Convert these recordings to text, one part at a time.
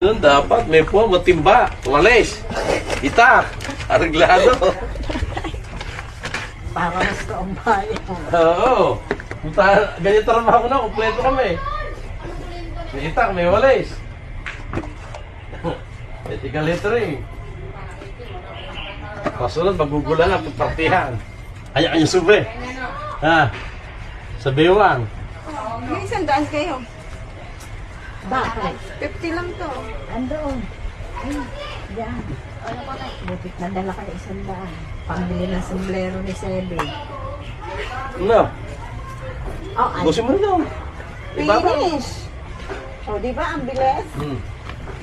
Doon dapat may po matimba, walis, itak, areglado. Para mas kaumbayan. Oo. Ganyan trabaho ko na, kumpleto kami. May itak, may walis. May tiga lettering. Kasunod, magugulan na pagpartihan. Ayan yung sube. Ha? Sa bewang. May 100 kayo. Bakit? 50 lang to. Andoon. Ay, diyan. Butit na dala ka 100. Pambili ng sombrero ni Sebe. No. Oh, ay. Busin mo doon. Ibaba mo. Finish. O, di ba? Ang bilis.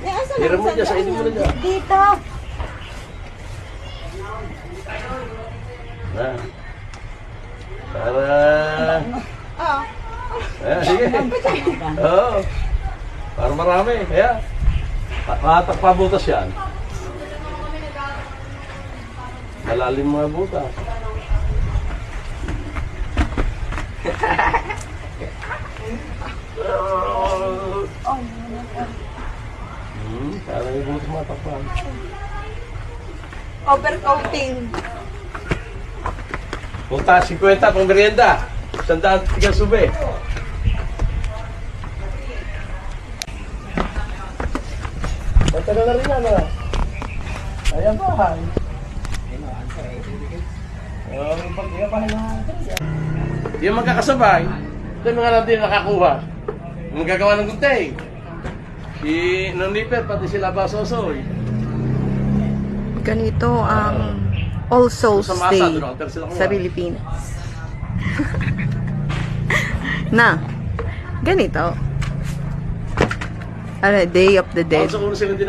May asa Tira mo dyan, sa idong mo na dyan. Dito. Ha? Para... Oo. Sige. Oo. Para marami. Kaya, matakpabutas yan. Malalim mga butas. Para yung butas matakpan. Overcoating. Punta 50 pang merienda. 100 tigang sube. Matagal na rin yan, ha? Ayan ba, ha? Yung magkakasabay, ito yung mga natin nakakuha. Yung magagawa ng gunting. Si Noniper, pati sila Basosoy. Ganito ang All Souls Sa masa, Day doon ako, pero sila sa kuha. Pilipinas. Na, ganito. Day of the Dead.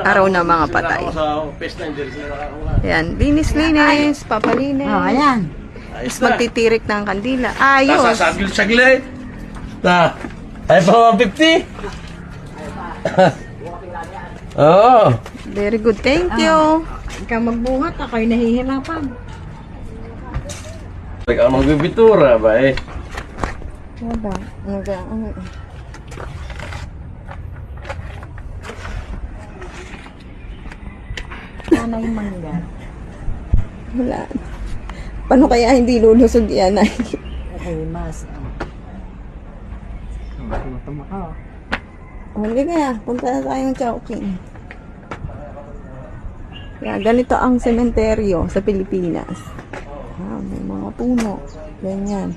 Araw na mga patay. Sa pest na, hindi sila nakakuha. Ayan, linis-linis, papalinis. Oh, ayan. Ayos Tapos na. magtitirik ng kandila. Ayos. Saglit. Na, ay pa 150? Oo. Very good. Thank you. Ikaw magbuhat, ako'y nahihirapan. Ikaw magbibitura ba eh? Wala. Nanay mangga. Wala. Paano kaya hindi lulusog yan ay? Okay, mas. Tumakaw. Huli kaya. Punta na tayong Chowking. Kaya ganito ang sementeryo sa Pilipinas. May mga puno. Ganyan.